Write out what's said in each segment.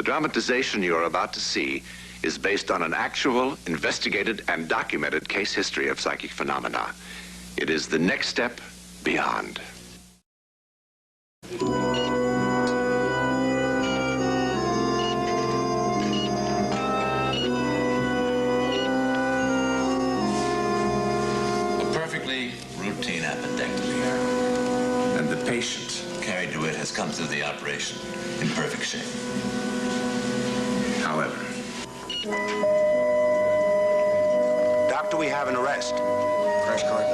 The dramatization you are about to see is based on an actual, investigated, and documented case history of psychic phenomena. It is the next step beyond. A perfectly routine appendectomy. And the patient, Carrie DeWitt, has come through the operation in perfect shape. However, Doctor, we have an arrest. Crash cart.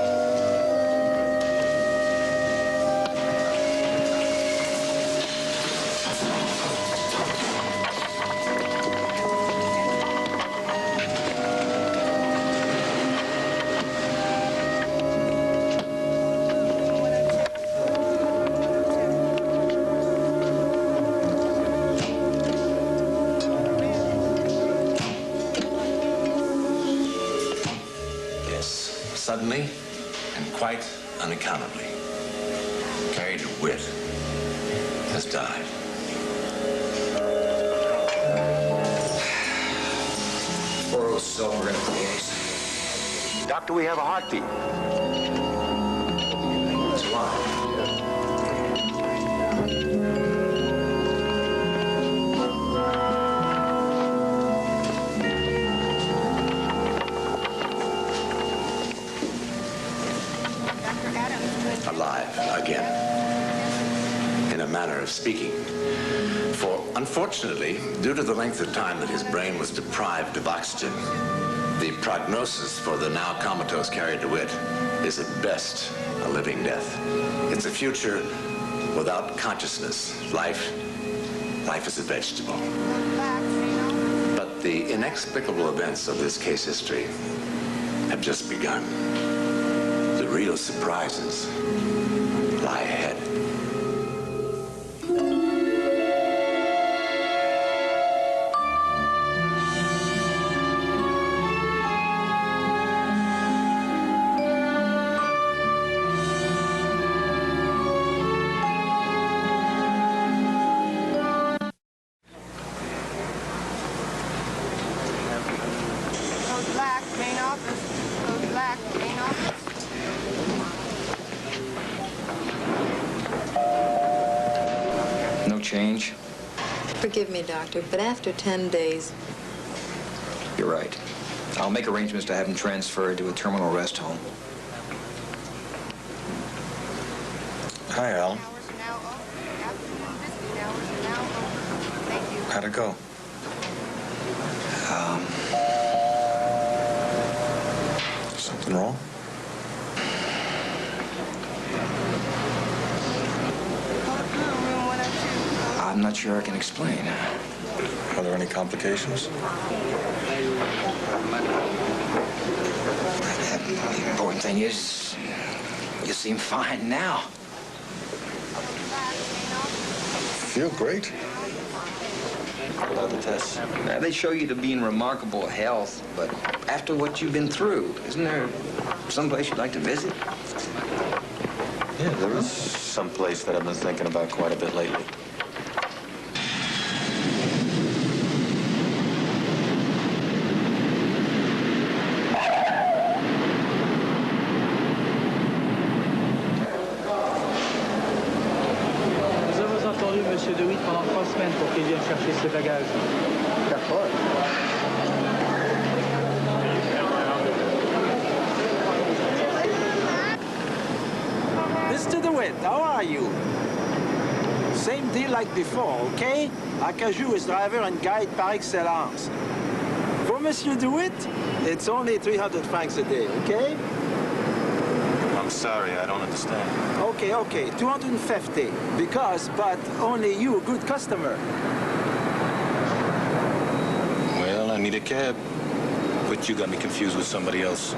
suddenly and quite unaccountably, Carrie DeWitt has died. So we're gonna close. Doctor, we have a heartbeat. It's alive. Alive again, in a manner of speaking. For unfortunately, due to the length of time that his brain was deprived of oxygen, the prognosis for the now comatose Carrie DeWitt is at best a living death. It's a future without consciousness. Life is a vegetable. But the inexplicable events of this case history have just begun. The real surprises lie ahead. Change. Forgive me, Doctor, but after 10 days... You're right. I'll make arrangements to have him transferred to a terminal rest home. Hi, Al. How'd it go? Something wrong? I'm not sure I can explain. Are there any complications? The important thing is, you seem fine now. Feel great. All the tests. They show you to be in remarkable health, but after what you've been through, isn't there someplace you'd like to visit? Yeah, there is some place that I've been thinking about quite a bit lately. Monsieur DeWitt pendant 3 semaines pour qu'il vienne chercher ses bagages. D'accord. Mr. DeWitt, how are you? Same deal like before, okay? Acajou is driver and guide par excellence. For Monsieur DeWitt, it's only 300 francs a day, okay? I'm sorry, I don't understand. Okay, 250. But only you, good customer. Well, I need a cab. But you got me confused with somebody else.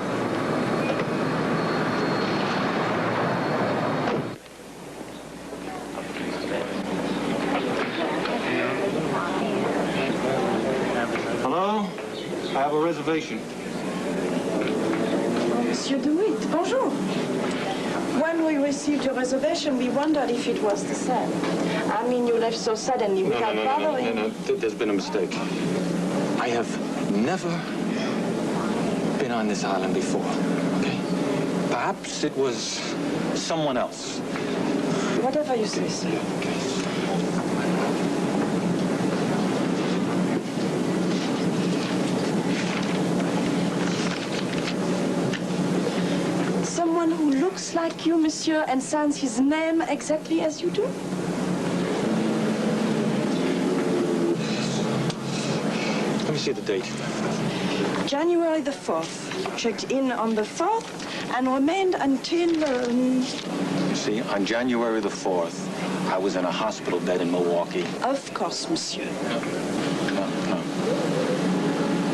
Hello? I have a reservation. Monsieur DeWitt, bonjour. One way received your reservation, we wondered if it was the same. I mean, you left so suddenly without bothering. No. There's been a mistake. I have never been on this island before, okay? Perhaps it was someone else. Whatever you say, sir. Okay. Someone who looks like you, monsieur, and signs his name exactly as you do? Let me see the date. January the 4th. You checked in on the 4th and remained until... You see, on January the 4th, I was in a hospital bed in Milwaukee. Of course, monsieur. No.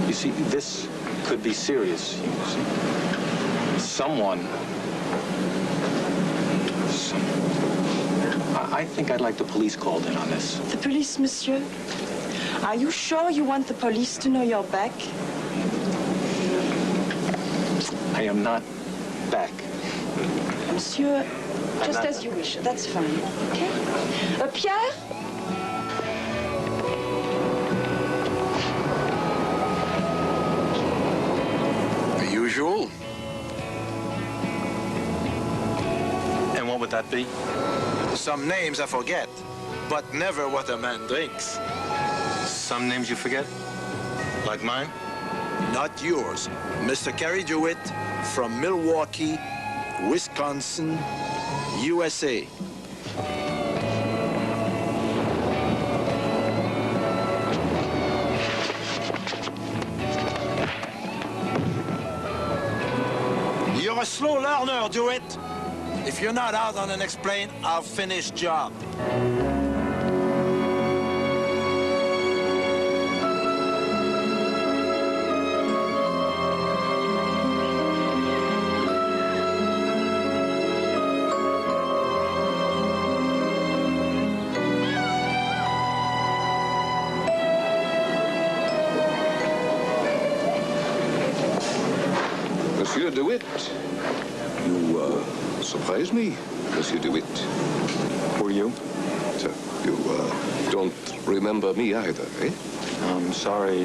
You see, this could be serious. You see. I think I'd like the police called in on this. The police, monsieur? Are you sure you want the police to know you're back? I am not back. Monsieur, just as you wish. That's fine. Okay? Pierre? The usual. And what would that be? Some names I forget, but never what a man drinks. Some names you forget? Like mine? Not yours. Mr. Carrie Dewitt from Milwaukee, Wisconsin, USA. You're a slow learner, Dewitt. If you're not out on an explain, I'll finish job. Monsieur DeWitt, you surprise me, Monsieur DeWitt. Who are you? So, you don't remember me either, eh? I'm sorry.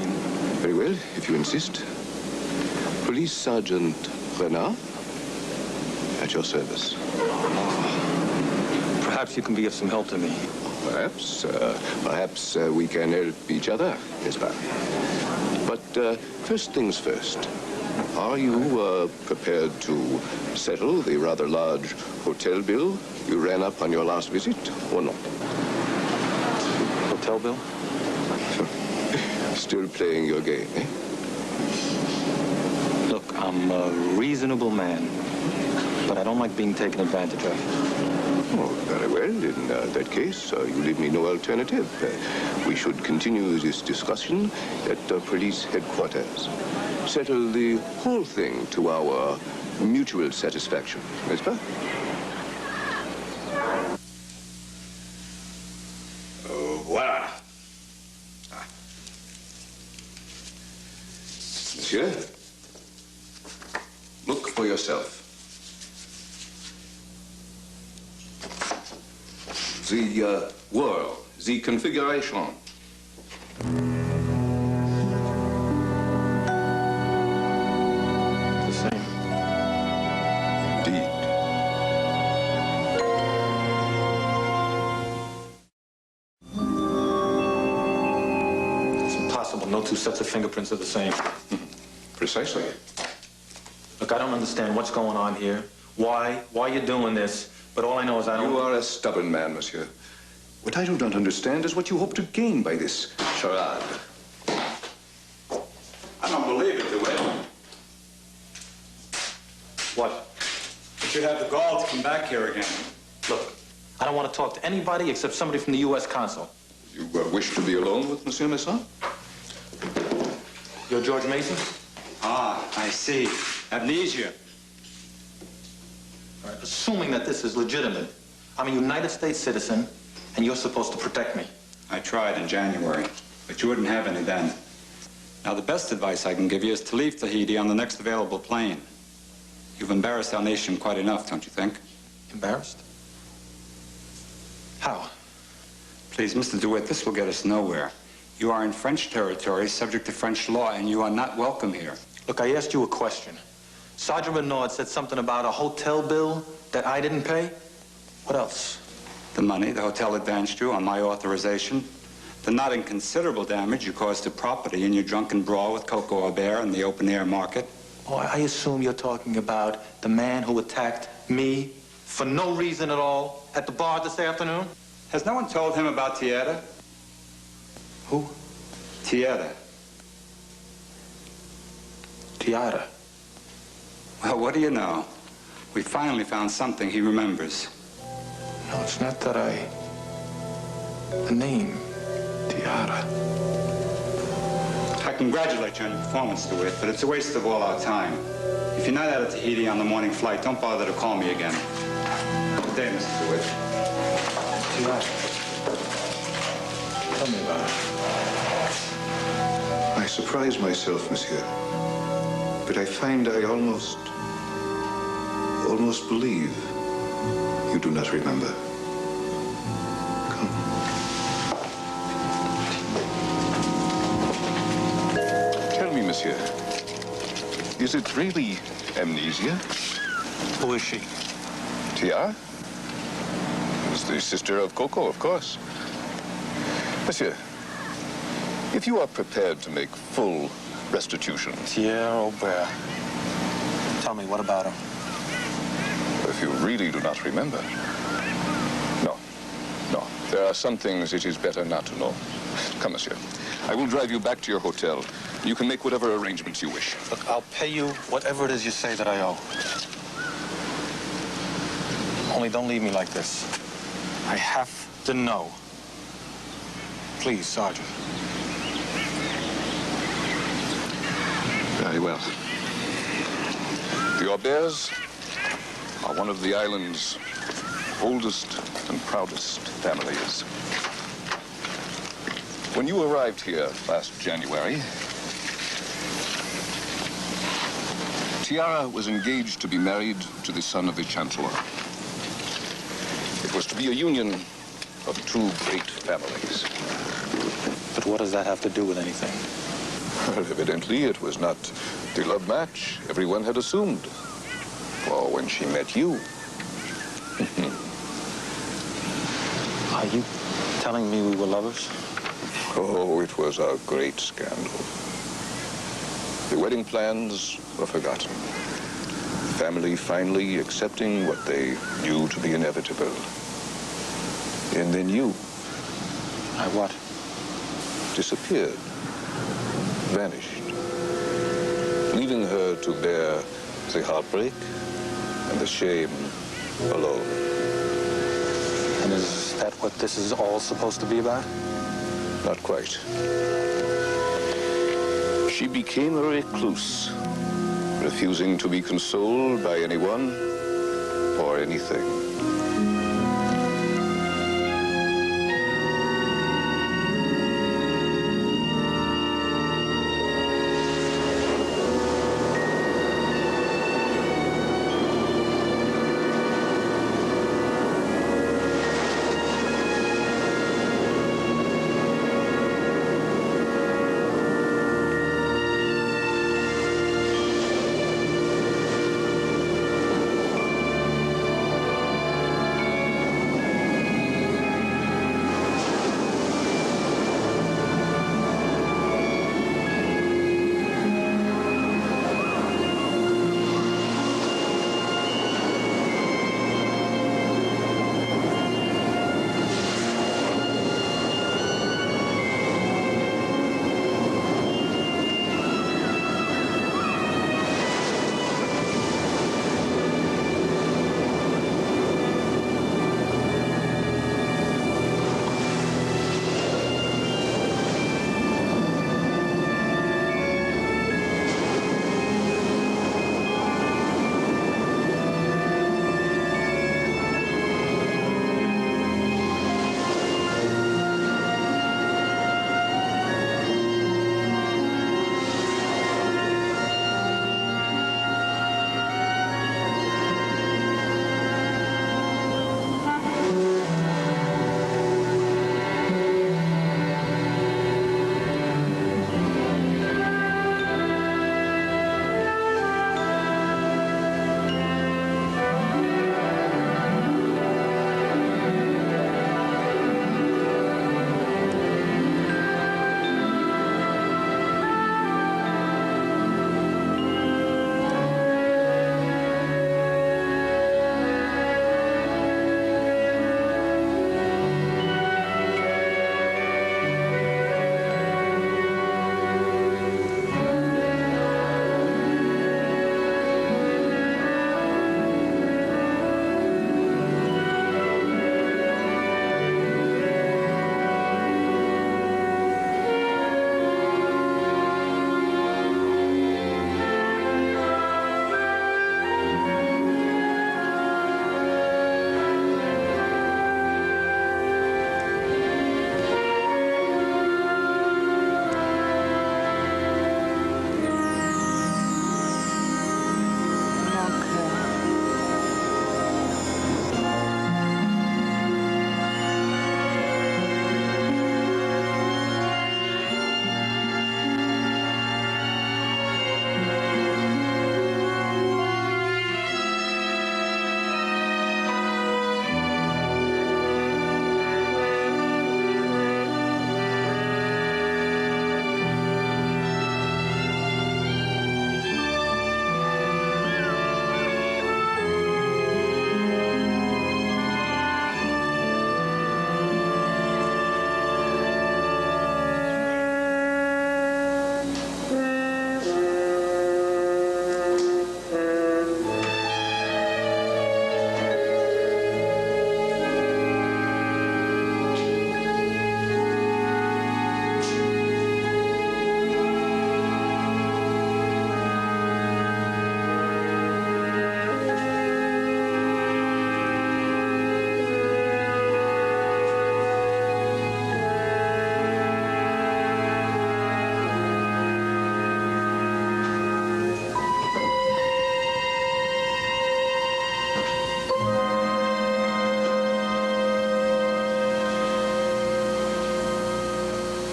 Very well, if you insist. Police Sergeant Renard, at your service. Perhaps you can be of some help to me. Perhaps we can help each other, n'est-ce pas? But first things first. Are you prepared to settle the rather large hotel bill you ran up on your last visit, or not? Hotel bill? Still playing your game, eh? Look, I'm a reasonable man, but I don't like being taken advantage of. Oh, very well. In that case, you leave me no alternative. We should continue this discussion at police headquarters. Settle the whole thing to our mutual satisfaction, n'est-ce pas? Voilà. Monsieur, look for yourself. The world, the configuration. The same. Indeed. It's impossible. No two sets of fingerprints are the same. Precisely. Look, I don't understand what's going on here. Why you're doing this, but all I know is I don't... You are a stubborn man, monsieur. What I do not understand is what you hope to gain by this charade. I don't believe it, DeWitt. What? But you have the gall to come back here again. Look, I don't want to talk to anybody except somebody from the U.S. consul. You wish to be alone with Monsieur Messon? You're George Mason? Ah, I see. Amnesia. All right, assuming that this is legitimate, I'm a United States citizen, and you're supposed to protect me. I tried in January, but you wouldn't have any then. Now, the best advice I can give you is to leave Tahiti on the next available plane. You've embarrassed our nation quite enough, don't you think? Embarrassed? How? Please, Mr. DeWitt, this will get us nowhere. You are in French territory, subject to French law, and you are not welcome here. Look, I asked you a question. Sergeant Bernard said something about a hotel bill that I didn't pay. What else? The money the hotel advanced you on my authorization. The not inconsiderable damage you caused to property in your drunken brawl with Coco Aubert in the open-air market. Oh, I assume you're talking about the man who attacked me for no reason at all at the bar this afternoon? Has no one told him about Tierra? Who? Tierra. Tiara. Well, what do you know? We finally found something he remembers. No, it's not that the name, Tiara. I congratulate you on your performance, DeWitt, but it's a waste of all our time. If you're not out of Tahiti on the morning flight, don't bother to call me again. Good day, Mr. DeWitt. Tiara. Tell me about it. I surprise myself, monsieur. But I find I almost believe you do not remember. Come. Tell me, monsieur, is it really amnesia? Who is she? Tia? Is the sister of Coco, of course. Monsieur, if you are prepared to make full restitution. Tierra Aubert. Tell me, what about her? If you really do not remember. No. There are some things it is better not to know. Come, monsieur. I will drive you back to your hotel. You can make whatever arrangements you wish. Look, I'll pay you whatever it is you say that I owe. Only don't leave me like this. I have to know. Please, Sergeant. Very well. The Auberts are one of the island's oldest and proudest families. When you arrived here last January, Tiara was engaged to be married to the son of the Chancellor. It was to be a union of two great families. But what does that have to do with anything? Well, evidently, it was not the love match everyone had assumed. For when she met you... Are you telling me we were lovers? Oh, it was a great scandal. The wedding plans were forgotten. The family finally accepting what they knew to be inevitable. And then you... I what? Disappeared. Vanished. Leaving her to bear the heartbreak and the shame alone. And is that what this is all supposed to be about? Not quite. She became a recluse, refusing to be consoled by anyone or anything.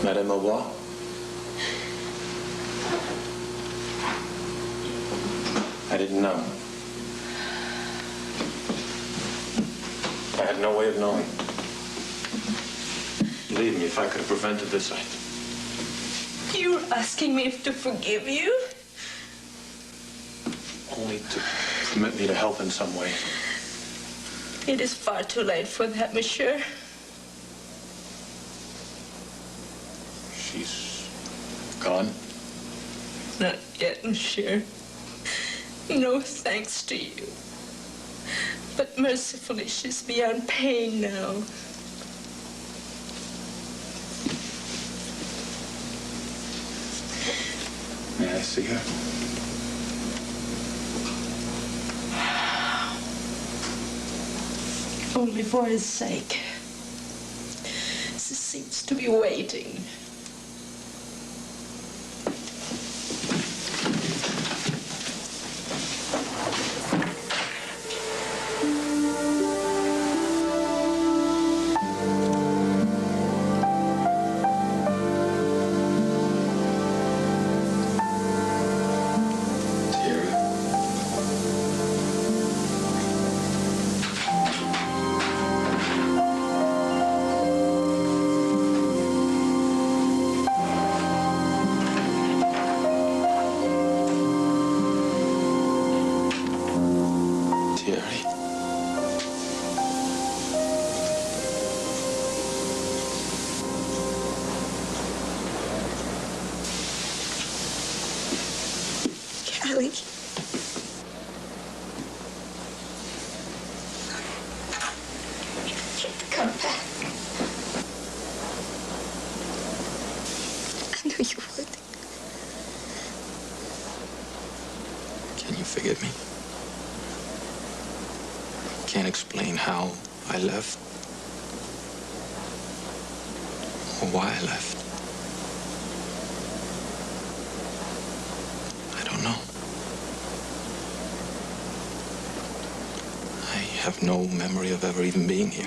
Madame Aubois? I didn't know. I had no way of knowing. Believe me, if I could have prevented this, You're asking me to forgive you? only to permit me to help in some way. It is far too late for that, monsieur. She's gone? Not yet, monsieur. No thanks to you. But mercifully, she's beyond pain now. May I see her? Only for his sake. She seems to be waiting. Callie. Come back. I knew you would. Can you forgive me? Can't explain how I left or why I left. I don't know. I have no memory of ever even being here.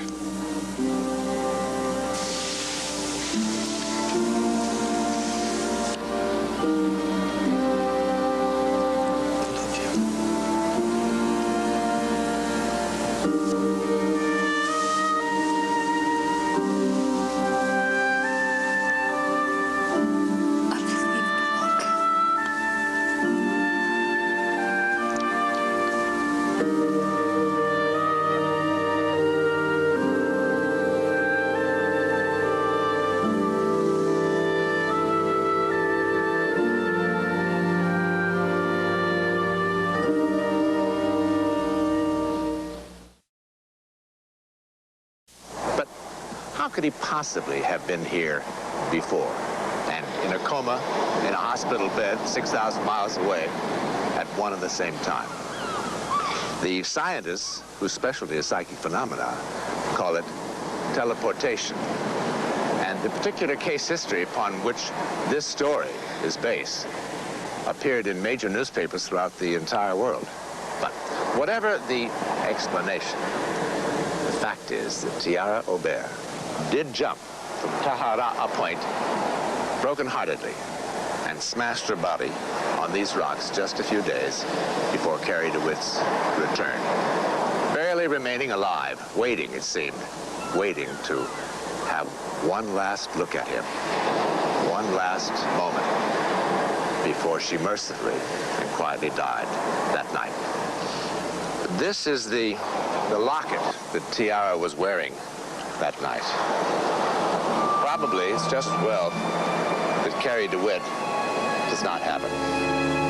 How could he possibly have been here before? And in a coma, in a hospital bed, 6,000 miles away, at one and the same time. The scientists, whose specialty is psychic phenomena, call it teleportation. And the particular case history upon which this story is based appeared in major newspapers throughout the entire world. But whatever the explanation, the fact is that Tiara Aubert did jump from Tahara Point broken-heartedly and smashed her body on these rocks just a few days before Carrie DeWitt's return. Barely remaining alive, waiting, it seemed, waiting to have one last look at him, one last moment before she mercifully and quietly died that night. This is the locket that Tiara was wearing that night. Probably it's just as well that Carrie DeWitt does not have it.